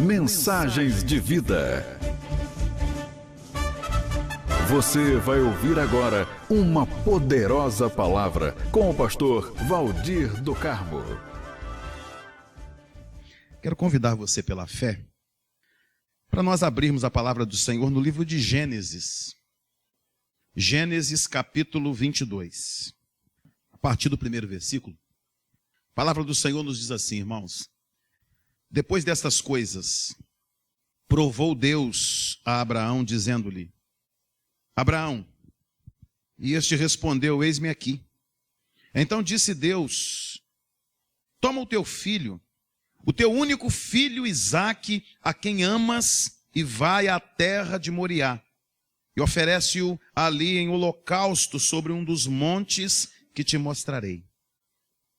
Mensagens de vida. Você vai ouvir agora uma poderosa palavra com o pastor Valdir do Carmo. Quero convidar você pela fé para nós abrirmos a palavra do Senhor no livro de Gênesis. Gênesis capítulo 22. A partir do primeiro versículo, a palavra do Senhor nos diz assim, irmãos. Depois destas coisas, provou Deus a Abraão, dizendo-lhe: Abraão, e este respondeu: eis-me aqui. Então disse Deus: toma o teu filho, o teu único filho Isaque, a quem amas, e vai à terra de Moriá, e oferece-o ali em holocausto sobre um dos montes que te mostrarei.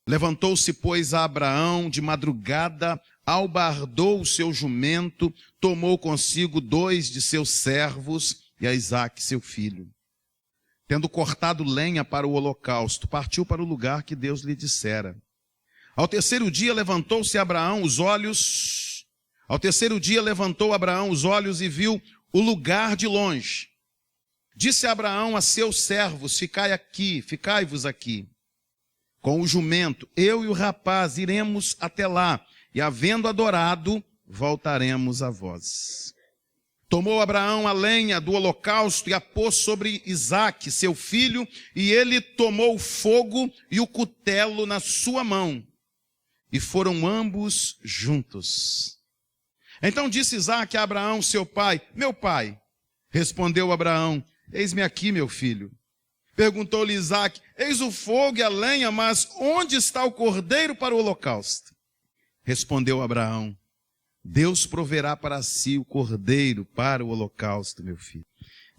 Levantou-se, pois, Abraão de madrugada, albardou o seu jumento, tomou consigo 2 de seus servos e a Isaque, seu filho. Tendo cortado lenha para o holocausto, partiu para o lugar que Deus lhe dissera. Ao terceiro dia levantou Abraão os olhos e viu o lugar de longe. Disse Abraão a seus servos: ficai-vos aqui. Com o jumento, eu e o rapaz iremos até lá, e havendo adorado, voltaremos a vós. Tomou Abraão a lenha do holocausto e a pôs sobre Isaque, seu filho, e ele tomou o fogo e o cutelo na sua mão, e foram ambos juntos. Então disse Isaque a Abraão, seu pai: meu pai. Respondeu Abraão: eis-me aqui, meu filho. Perguntou-lhe Isaque: eis o fogo e a lenha, mas onde está o cordeiro para o holocausto? Respondeu Abraão: Deus proverá para si o cordeiro para o holocausto, meu filho.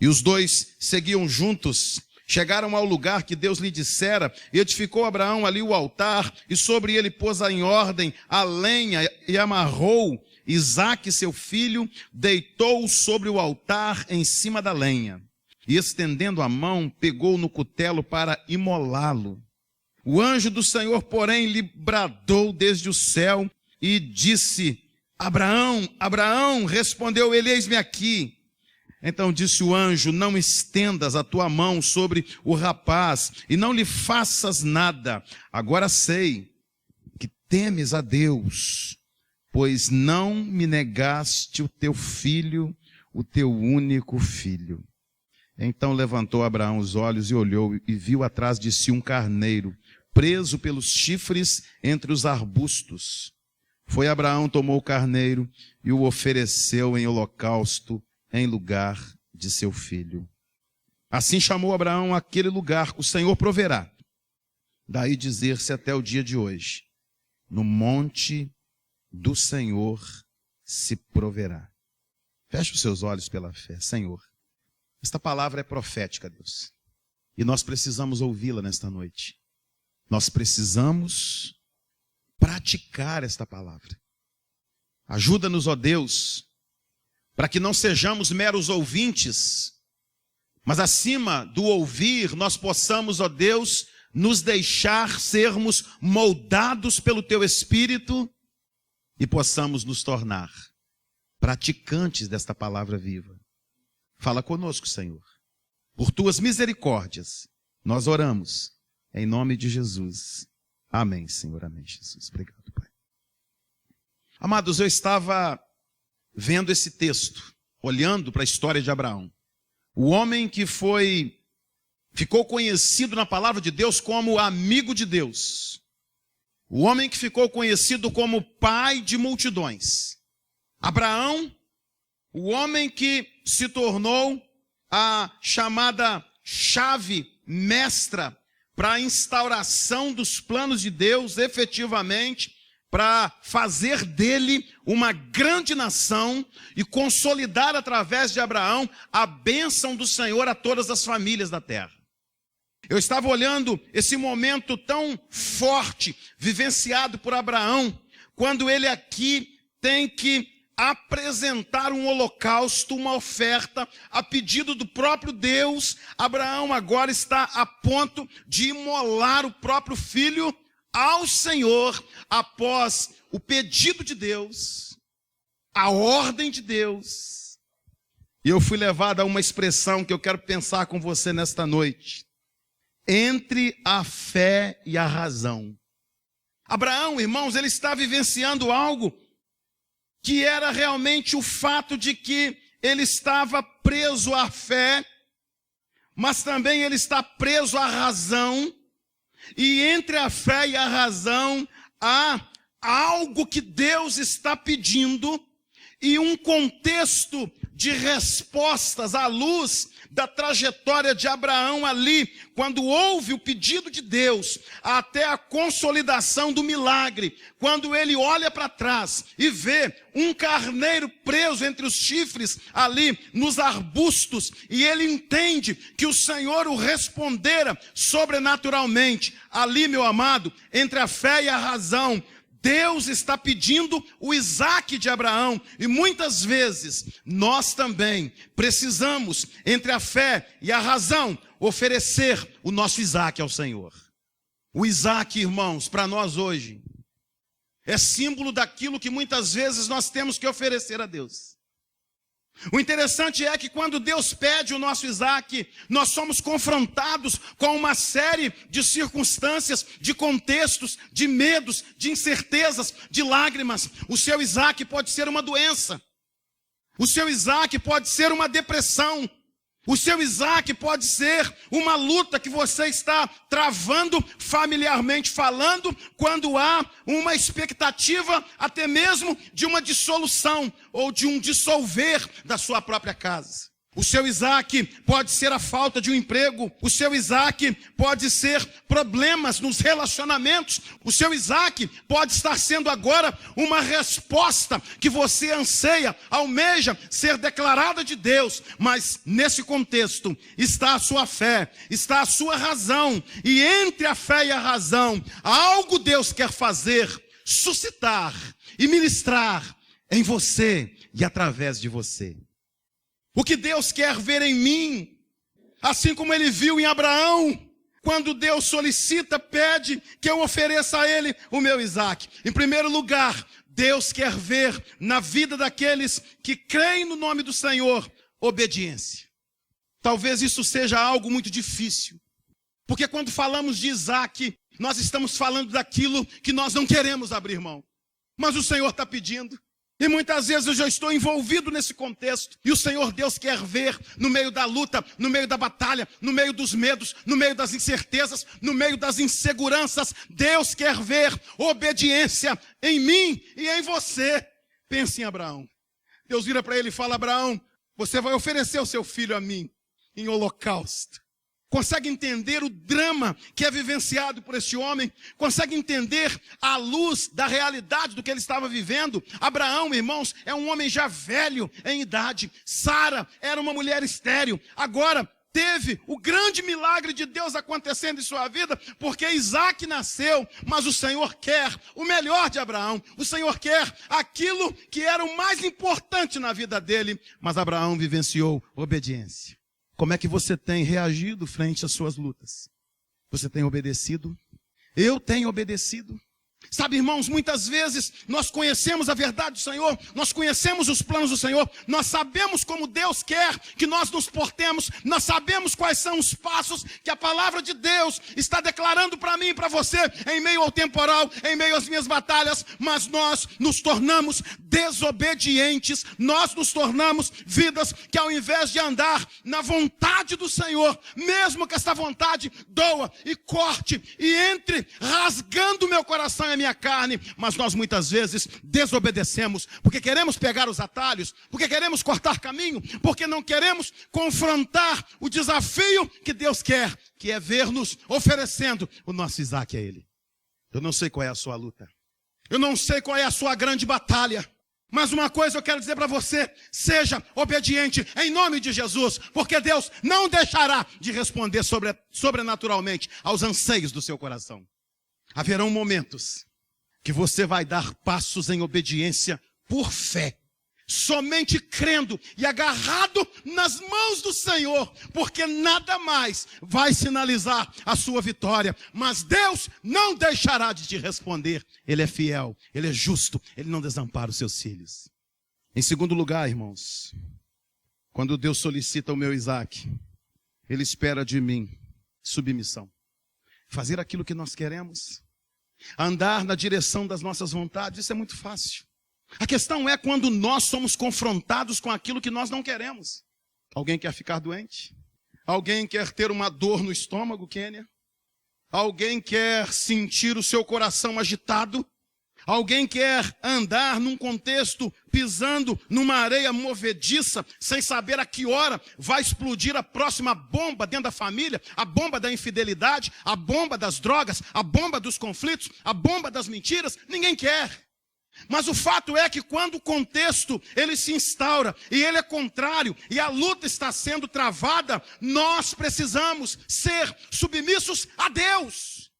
E os dois seguiam juntos, chegaram ao lugar que Deus lhe dissera, e edificou Abraão ali o altar, e sobre ele pôs em ordem a lenha, e amarrou Isaque, seu filho, deitou-o sobre o altar em cima da lenha. E estendendo a mão, pegou no cutelo para imolá-lo. O anjo do Senhor, porém, lhe bradou desde o céu e disse: Abraão, Abraão. Respondeu ele: eis-me aqui. Então disse o anjo: não estendas a tua mão sobre o rapaz e não lhe faças nada. Agora sei que temes a Deus, pois não me negaste o teu filho, o teu único filho. Então levantou Abraão os olhos e olhou, e viu atrás de si um carneiro, preso pelos chifres entre os arbustos. Foi Abraão, tomou o carneiro e o ofereceu em holocausto em lugar de seu filho. Assim chamou Abraão aquele lugar: o Senhor proverá. Daí dizer-se até o dia de hoje: no monte do Senhor se proverá. Feche os seus olhos pela fé. Senhor, esta palavra é profética, Deus, e nós precisamos ouvi-la nesta noite. Nós precisamos praticar esta palavra. Ajuda-nos, ó Deus, para que não sejamos meros ouvintes, mas acima do ouvir, nós possamos, ó Deus, nos deixar sermos moldados pelo Teu Espírito e possamos nos tornar praticantes desta palavra viva. Fala conosco, Senhor. Por Tuas misericórdias, nós oramos, em nome de Jesus. Amém, Senhor. Amém, Jesus. Obrigado, Pai. Amados, eu estava vendo esse texto, olhando para a história de Abraão. O homem que ficou conhecido na palavra de Deus como amigo de Deus. O homem que ficou conhecido como pai de multidões. Abraão, o homem que se tornou a chamada chave mestra para a instauração dos planos de Deus, efetivamente, para fazer dele uma grande nação e consolidar através de Abraão a bênção do Senhor a todas as famílias da terra. Eu estava olhando esse momento tão forte, vivenciado por Abraão, quando ele aqui tem que apresentar um holocausto, uma oferta, a pedido do próprio Deus. Abraão agora está a ponto de imolar o próprio filho ao Senhor, após o pedido de Deus. a ordem de Deus. E eu fui levado a uma expressão que eu quero pensar com você nesta noite. Entre a fé e a razão. Abraão, irmãos, ele está vivenciando algo que era realmente o fato de que ele estava preso à fé, mas também ele está preso à razão. E entre a fé e a razão há algo que Deus está pedindo e um contexto de respostas à luz da trajetória de Abraão ali, quando houve o pedido de Deus, até a consolidação do milagre, quando ele olha para trás e vê um carneiro preso entre os chifres ali nos arbustos, e ele entende que o Senhor o respondera sobrenaturalmente. Ali, meu amado, entre a fé e a razão, Deus está pedindo o Isaque de Abraão, e muitas vezes nós também precisamos, entre a fé e a razão, oferecer o nosso Isaque ao Senhor. O Isaque, irmãos, para nós hoje, é símbolo daquilo que muitas vezes nós temos que oferecer a Deus. O interessante é que quando Deus pede o nosso Isaque, nós somos confrontados com uma série de circunstâncias, de contextos, de medos, de incertezas, de lágrimas. O seu Isaque pode ser uma doença. O seu Isaque pode ser uma depressão. O seu Isaque pode ser uma luta que você está travando familiarmente falando, quando há uma expectativa até mesmo de uma dissolução ou de um dissolver da sua própria casa. O seu Isaque pode ser a falta de um emprego. O seu Isaque pode ser problemas nos relacionamentos. O seu Isaque pode estar sendo agora uma resposta que você anseia, almeja ser declarada de Deus. Mas nesse contexto está a sua fé, está a sua razão. E entre a fé e a razão, algo Deus quer fazer, suscitar e ministrar em você e através de você. O que Deus quer ver em mim, assim como ele viu em Abraão, quando Deus solicita, pede que eu ofereça a ele o meu Isaque. Em primeiro lugar, Deus quer ver na vida daqueles que creem no nome do Senhor, obediência. Talvez isso seja algo muito difícil, porque quando falamos de Isaque, nós estamos falando daquilo que nós não queremos abrir mão. Mas o Senhor está pedindo. E muitas vezes eu já estou envolvido nesse contexto. E o Senhor Deus quer ver no meio da luta, no meio da batalha, no meio dos medos, no meio das incertezas, no meio das inseguranças. Deus quer ver obediência em mim e em você. Pense em Abraão. Deus vira para ele e fala: Abraão, você vai oferecer o seu filho a mim em holocausto. Consegue entender o drama que é vivenciado por este homem? Consegue entender a luz da realidade do que ele estava vivendo? Abraão, irmãos, é um homem já velho em idade. Sara era uma mulher estéril. Agora teve o grande milagre de Deus acontecendo em sua vida, porque Isaque nasceu, mas o Senhor quer o melhor de Abraão. O Senhor quer aquilo que era o mais importante na vida dele, mas Abraão vivenciou obediência. Como é que você tem reagido frente às suas lutas? Você tem obedecido? Eu tenho obedecido. Sabe, irmãos, muitas vezes nós conhecemos a verdade do Senhor, nós conhecemos os planos do Senhor, nós sabemos como Deus quer que nós nos portemos, nós sabemos quais são os passos que a palavra de Deus está declarando para mim e para você, em meio ao temporal, em meio às minhas batalhas, mas nós nos tornamos desobedientes, nós nos tornamos vidas que, ao invés de andar na vontade do Senhor, mesmo que esta vontade doa e corte e entre rasgando o meu coração e a minha carne, mas nós muitas vezes desobedecemos, porque queremos pegar os atalhos, porque queremos cortar caminho, porque não queremos confrontar o desafio que Deus quer, que é ver-nos oferecendo o nosso Isaque a Ele. Eu não sei qual é a sua luta, eu não sei qual é a sua grande batalha, mas uma coisa eu quero dizer para você: seja obediente em nome de Jesus, porque Deus não deixará de responder sobrenaturalmente aos anseios do seu coração. Haverão momentos que você vai dar passos em obediência por fé, somente crendo e agarrado nas mãos do Senhor, porque nada mais vai sinalizar a sua vitória, mas Deus não deixará de te responder. Ele é fiel, Ele é justo, Ele não desampara os seus filhos. Em segundo lugar, irmãos, quando Deus solicita o meu Isaac, Ele espera de mim submissão. Fazer aquilo que nós queremos, andar na direção das nossas vontades, isso é muito fácil. A questão é quando nós somos confrontados com aquilo que nós não queremos. Alguém quer ficar doente? Alguém quer ter uma dor no estômago, Kênia? Alguém quer sentir o seu coração agitado? Alguém quer andar num contexto pisando numa areia movediça, sem saber a que hora vai explodir a próxima bomba dentro da família, a bomba da infidelidade, a bomba das drogas, a bomba dos conflitos, a bomba das mentiras? Ninguém quer. Mas o fato é que quando o contexto ele se instaura e ele é contrário e a luta está sendo travada, nós precisamos ser submissos a Deus.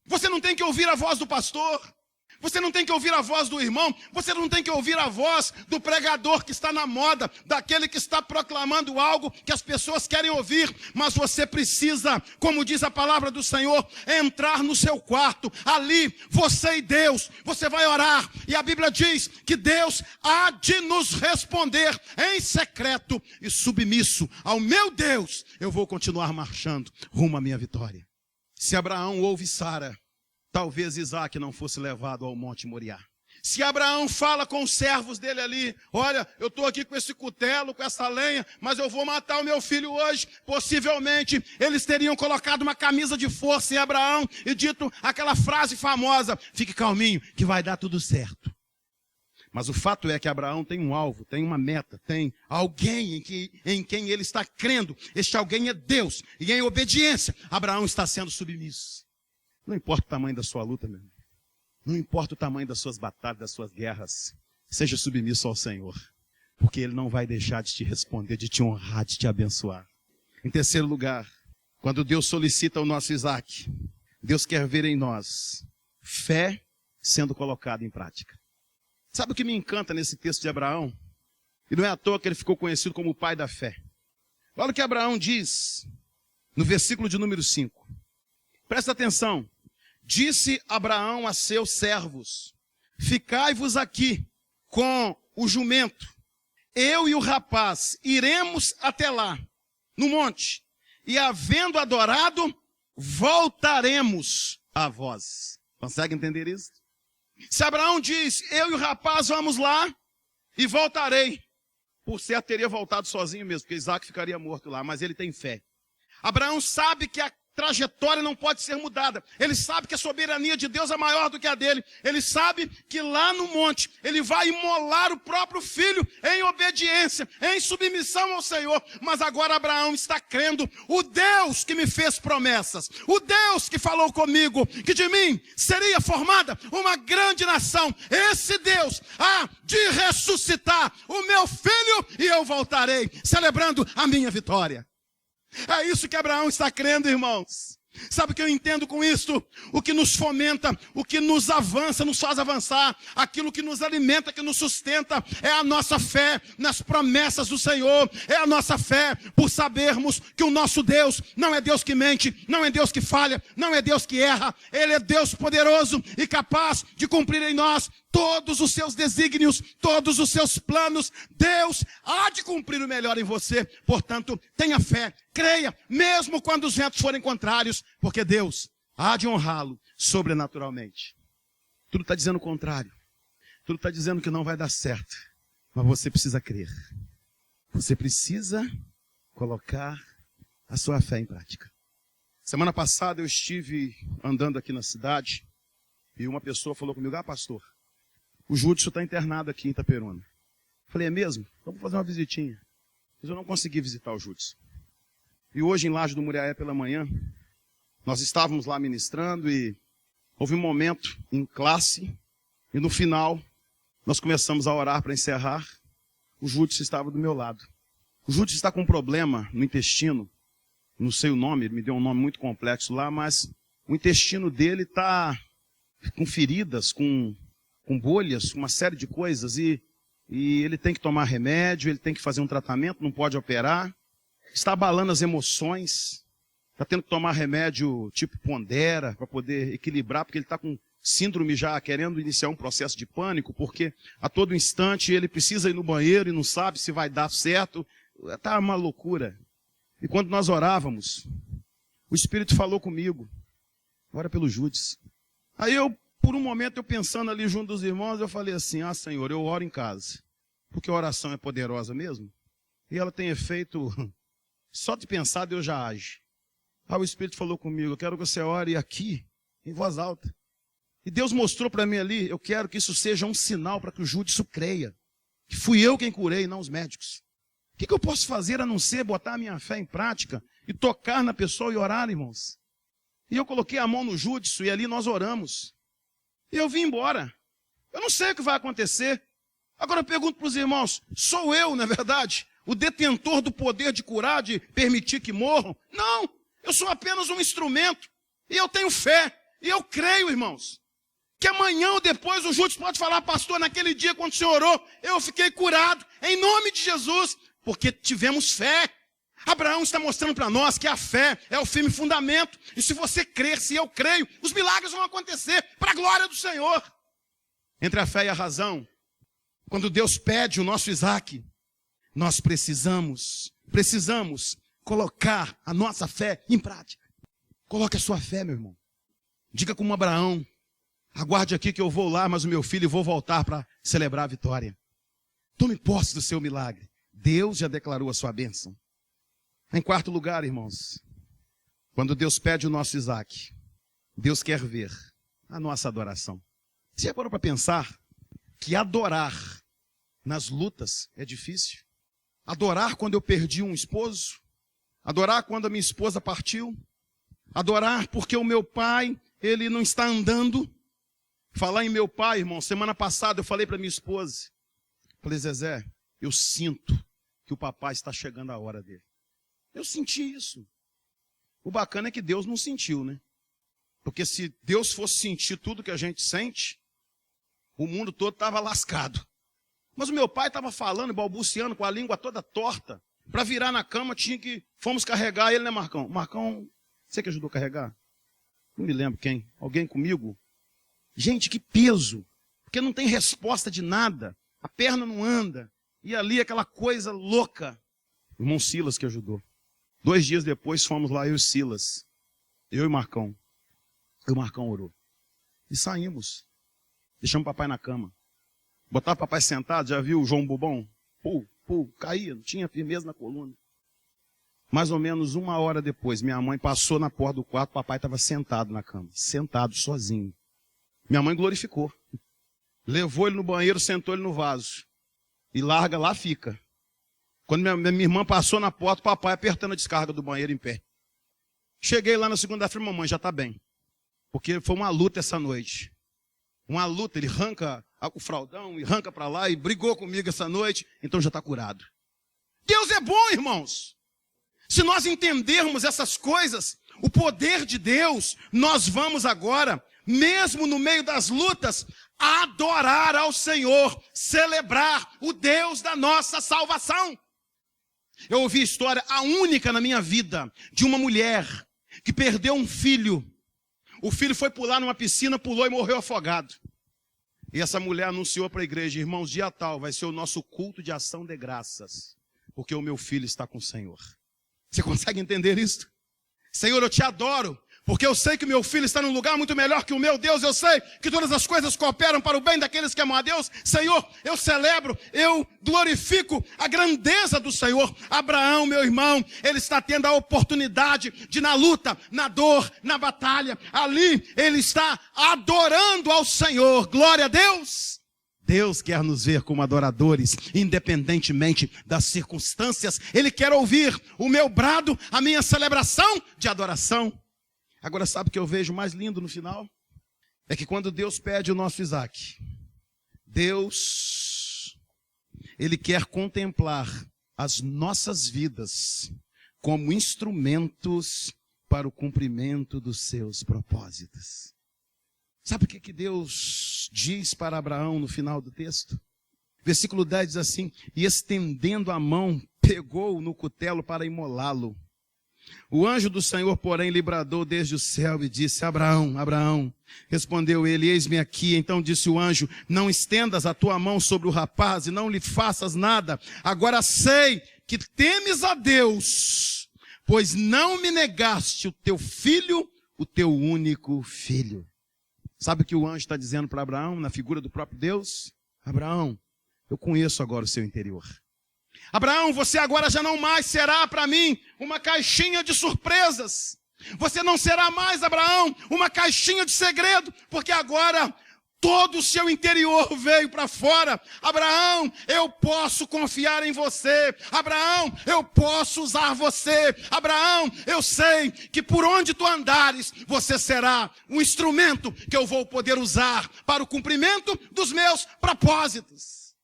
Você não tem que ouvir a voz do pastor. Você não tem que ouvir a voz do irmão, você não tem que ouvir a voz do pregador que está na moda, daquele que está proclamando algo que as pessoas querem ouvir, mas você precisa, como diz a palavra do Senhor, entrar no seu quarto, ali, você e Deus, você vai orar, e a Bíblia diz que Deus há de nos responder em secreto e submisso ao meu Deus, eu vou continuar marchando rumo à minha vitória. Se Abraão ouve Sara, talvez Isaac não fosse levado ao Monte Moriá. Se Abraão fala com os servos dele ali, olha, eu estou aqui com esse cutelo, com essa lenha, mas eu vou matar o meu filho hoje. Possivelmente, eles teriam colocado uma camisa de força em Abraão e dito aquela frase famosa, fique calminho, que vai dar tudo certo. Mas o fato é que Abraão tem um alvo, tem uma meta, tem alguém em quem ele está crendo. Este alguém é Deus, e em obediência, Abraão está sendo submisso. Não importa o tamanho da sua luta, meu irmão. Não importa o tamanho das suas batalhas, das suas guerras. Seja submisso ao Senhor. Porque Ele não vai deixar de te responder, de te honrar, de te abençoar. Em terceiro lugar, quando Deus solicita o nosso Isaac, Deus quer ver em nós fé sendo colocada em prática. Sabe o que me encanta nesse texto de Abraão? E não é à toa que ele ficou conhecido como o pai da fé. Olha o que Abraão diz no versículo de número 5. Presta atenção. Disse Abraão a seus servos, ficai-vos aqui com o jumento, eu e o rapaz iremos até lá, no monte, e havendo adorado, voltaremos a vós. Consegue entender isso? Se Abraão diz, eu e o rapaz vamos lá e voltarei, por certo teria voltado sozinho mesmo, porque Isaac ficaria morto lá, mas ele tem fé. Abraão sabe que a trajetória não pode ser mudada. Ele sabe que a soberania de Deus é maior do que a dele. Ele sabe que lá no monte, ele vai imolar o próprio filho em obediência, em submissão ao Senhor. Mas agora Abraão está crendo, o Deus que me fez promessas, o Deus que falou comigo, que de mim seria formada uma grande nação. Esse Deus há de ressuscitar o meu filho e eu voltarei, celebrando a minha vitória. É isso que Abraão está crendo, irmãos. Sabe o que eu entendo com isso? O que nos fomenta, o que nos avança, nos faz avançar, aquilo que nos alimenta, que nos sustenta, é a nossa fé nas promessas do Senhor, é a nossa fé por sabermos que o nosso Deus não é Deus que mente, não é Deus que falha, não é Deus que erra, Ele é Deus poderoso e capaz de cumprir em nós todos os seus desígnios, todos os seus planos. Deus há de cumprir o melhor em você. Portanto, tenha fé, creia, mesmo quando os ventos forem contrários, porque Deus há de honrá-lo sobrenaturalmente. Tudo está dizendo o contrário. Tudo está dizendo que não vai dar certo. Mas você precisa crer. Você precisa colocar a sua fé em prática. Semana passada eu estive andando aqui na cidade e uma pessoa falou comigo, pastor, o Júdio está internado aqui em Itaperuna. Falei, é mesmo? Então vou fazer uma visitinha. Mas eu não consegui visitar o Júdio. E hoje em Laje do Muriaé pela manhã, nós estávamos lá ministrando e houve um momento em classe e no final nós começamos a orar para encerrar. O Júdio estava do meu lado. O Júdio está com um problema no intestino, não sei o nome, ele me deu um nome muito complexo lá, mas o intestino dele está com feridas, com bolhas, uma série de coisas, e ele tem que tomar remédio, ele tem que fazer um tratamento, não pode operar, está abalando as emoções, está tendo que tomar remédio tipo Pondera, para poder equilibrar, porque ele está com síndrome já querendo iniciar um processo de pânico, porque a todo instante ele precisa ir no banheiro e não sabe se vai dar certo. Está uma loucura. E quando nós orávamos, o Espírito falou comigo, ora pelo Judes. Aí por um momento, eu pensando ali junto dos irmãos, eu falei assim, Senhor, eu oro em casa, porque a oração é poderosa mesmo, e ela tem efeito, só de pensar Deus já age. Aí o Espírito falou comigo, eu quero que você ore aqui, em voz alta. E Deus mostrou para mim ali, eu quero que isso seja um sinal para que o Judes creia, que fui eu quem curei, não os médicos. O que eu posso fazer a não ser botar a minha fé em prática e tocar na pessoa e orar, irmãos? E eu coloquei a mão no Júdice e ali nós oramos. E eu vim embora. Eu não sei o que vai acontecer. Agora eu pergunto para os irmãos, sou eu, na verdade, o detentor do poder de curar, de permitir que morram? Não, eu sou apenas um instrumento. E eu tenho fé. E eu creio, irmãos, que amanhã ou depois o Júdice pode falar, pastor, naquele dia quando o senhor orou, eu fiquei curado, em nome de Jesus. Porque tivemos fé. Abraão está mostrando para nós que a fé é o firme fundamento. E se você crer, se eu creio, os milagres vão acontecer para a glória do Senhor. Entre a fé e a razão, quando Deus pede o nosso Isaac, nós precisamos colocar a nossa fé em prática. Coloque a sua fé, meu irmão. Diga como Abraão, aguarde aqui que eu vou lá, mas o meu filho e vou voltar para celebrar a vitória. Tome posse do seu milagre. Deus já declarou a sua bênção. Em quarto lugar, irmãos, quando Deus pede o nosso Isaac, Deus quer ver a nossa adoração. Você já parou para pensar que adorar nas lutas é difícil? Adorar quando eu perdi um esposo? Adorar quando a minha esposa partiu? Adorar porque o meu pai, ele não está andando? Falar em meu pai, irmão, semana passada eu falei para minha esposa, falei, Zezé, eu sinto que o papai está chegando a hora dele. Eu senti isso. O bacana é que Deus não sentiu, né? Porque se Deus fosse sentir tudo que a gente sente, o mundo todo estava lascado. Mas o meu pai estava falando, balbuciando, com a língua toda torta. Para virar na cama, fomos carregar ele, né, Marcão? Marcão, você que ajudou a carregar? Não me lembro quem. Alguém comigo? Gente, que peso. Porque não tem resposta de nada. A perna não anda. E ali aquela coisa louca. O irmão Silas que ajudou. 2 dias depois fomos lá, eu e Silas. Eu e Marcão. E o Marcão orou. E saímos. Deixamos o papai na cama. Botava o papai sentado, já viu o João Bobão? Caía, não tinha firmeza na coluna. Mais ou menos 1 hora depois, minha mãe passou na porta do quarto, o papai estava sentado na cama. Sentado, sozinho. Minha mãe glorificou. Levou ele no banheiro, sentou ele no vaso. E larga lá, fica. Quando minha irmã passou na porta, o papai apertando a descarga do banheiro em pé. Cheguei lá na segunda-feira, mamãe, já está bem. Porque foi uma luta essa noite. Uma luta, ele arranca o fraldão e arranca para lá e brigou comigo essa noite, então já está curado. Deus é bom, irmãos. Se nós entendermos essas coisas, o poder de Deus, nós vamos agora, mesmo no meio das lutas, adorar ao Senhor, celebrar o Deus da nossa salvação. Eu ouvi a história, a única na minha vida, de uma mulher que perdeu um filho. O filho foi pular numa piscina, pulou e morreu afogado. E essa mulher anunciou para a igreja, irmãos, dia tal vai ser o nosso culto de ação de graças, porque o meu filho está com o Senhor. Você consegue entender isso? Senhor, eu te adoro, porque eu sei que o meu filho está num lugar muito melhor que o meu Deus. Eu sei que todas as coisas cooperam para o bem daqueles que amam a Deus. Senhor, eu celebro, eu glorifico a grandeza do Senhor. Abraão, meu irmão, ele está tendo a oportunidade de na luta, na dor, na batalha, ali ele está adorando ao Senhor. Glória a Deus. Deus quer nos ver como adoradores, independentemente das circunstâncias. Ele quer ouvir o meu brado, a minha celebração de adoração. Agora sabe o que eu vejo mais lindo no final? É que quando Deus pede o nosso Isaac, Deus, Ele quer contemplar as nossas vidas como instrumentos para o cumprimento dos seus propósitos. Sabe o que Deus diz para Abraão no final do texto? Versículo 10 diz assim, e estendendo a mão, pegou no cutelo para imolá-lo. O anjo do Senhor, porém, lhe bradou desde o céu e disse: Abraão, Abraão. Respondeu ele: eis-me aqui. Então disse o anjo: não estendas a tua mão sobre o rapaz e não lhe faças nada. Agora sei que temes a Deus, pois não me negaste o teu filho, o teu único filho. Sabe o que o anjo está dizendo para Abraão, na figura do próprio Deus? Abraão, eu conheço agora o seu interior. Abraão, você agora já não mais será para mim uma caixinha de surpresas. Você não será mais, Abraão, uma caixinha de segredo, porque agora todo o seu interior veio para fora. Abraão, eu posso confiar em você. Abraão, eu posso usar você. Abraão, eu sei que por onde tu andares, você será um instrumento que eu vou poder usar para o cumprimento dos meus propósitos.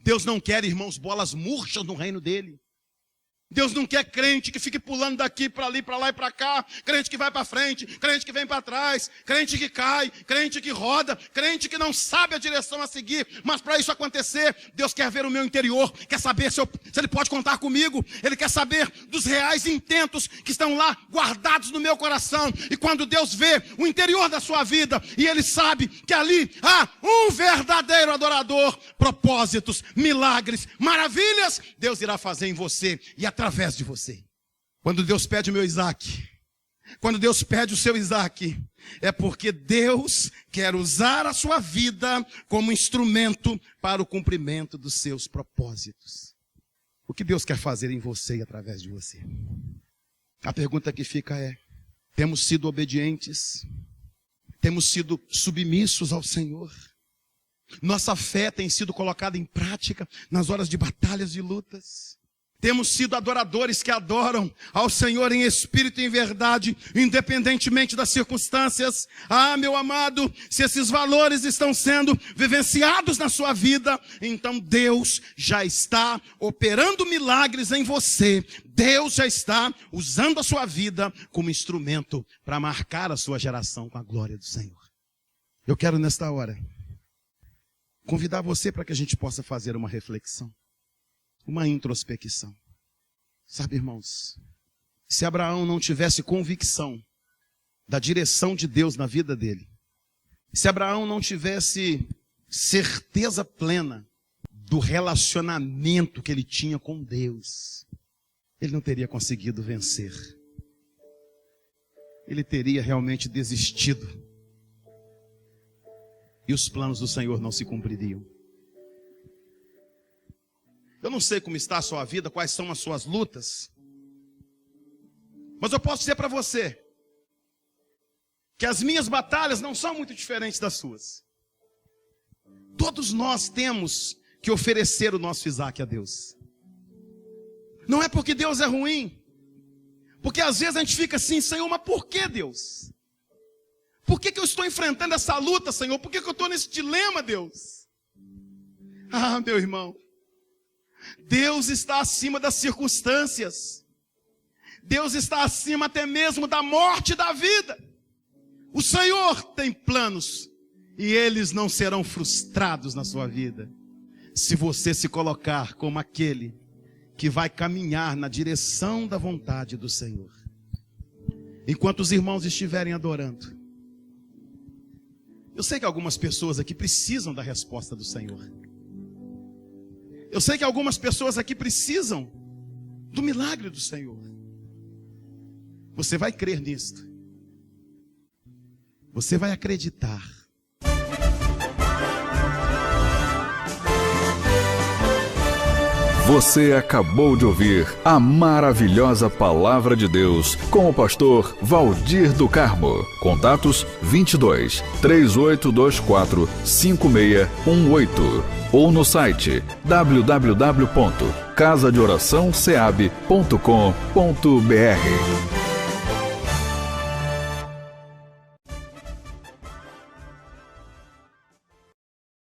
Deus não quer, irmãos, bolas murchas no reino dele. Deus não quer crente que fique pulando daqui para ali, para lá e para cá, crente que vai para frente, crente que vem para trás, crente que cai, crente que roda, crente que não sabe a direção a seguir. Mas para isso acontecer, Deus quer ver o meu interior, quer saber se Ele pode contar comigo. Ele quer saber dos reais intentos que estão lá guardados no meu coração. E quando Deus vê o interior da sua vida e Ele sabe que ali há um verdadeiro adorador, propósitos, milagres, maravilhas, Deus irá fazer em você e através de você. Quando Deus pede o meu Isaac, quando Deus pede o seu Isaac, é porque Deus quer usar a sua vida como instrumento para o cumprimento dos seus propósitos. O que Deus quer fazer em você e através de você? A pergunta que fica é: temos sido obedientes? Temos sido submissos ao Senhor? Nossa fé tem sido colocada em prática nas horas de batalhas e lutas? Temos sido adoradores que adoram ao Senhor em espírito e em verdade, independentemente das circunstâncias? Ah, meu amado, se esses valores estão sendo vivenciados na sua vida, então Deus já está operando milagres em você. Deus já está usando a sua vida como instrumento para marcar a sua geração com a glória do Senhor. Eu quero nesta hora convidar você para que a gente possa fazer uma reflexão, uma introspecção. Sabe, irmãos, se Abraão não tivesse convicção da direção de Deus na vida dele, se Abraão não tivesse certeza plena do relacionamento que ele tinha com Deus, ele não teria conseguido vencer. Ele teria realmente desistido. E os planos do Senhor não se cumpririam. Eu não sei como está a sua vida, quais são as suas lutas. Mas eu posso dizer para você que as minhas batalhas não são muito diferentes das suas. Todos nós temos que oferecer o nosso Isaac a Deus. Não é porque Deus é ruim. Porque às vezes a gente fica assim: Senhor, mas por que Deus? Por que eu estou enfrentando essa luta, Senhor? Por que eu estou nesse dilema, Deus? Ah, meu irmão, Deus está acima das circunstâncias. Deus está acima até mesmo da morte e da vida. O Senhor tem planos e eles não serão frustrados na sua vida, se você se colocar como aquele que vai caminhar na direção da vontade do Senhor. Enquanto os irmãos estiverem adorando, eu sei que algumas pessoas aqui precisam da resposta do Senhor. Eu sei que algumas pessoas aqui precisam do milagre do Senhor. Você vai crer nisto. Você vai acreditar. Você acabou de ouvir a maravilhosa Palavra de Deus com o pastor Valdir do Carmo. Contatos 22 3824 5618 ou no site www.casadeoraçãoceab.com.br.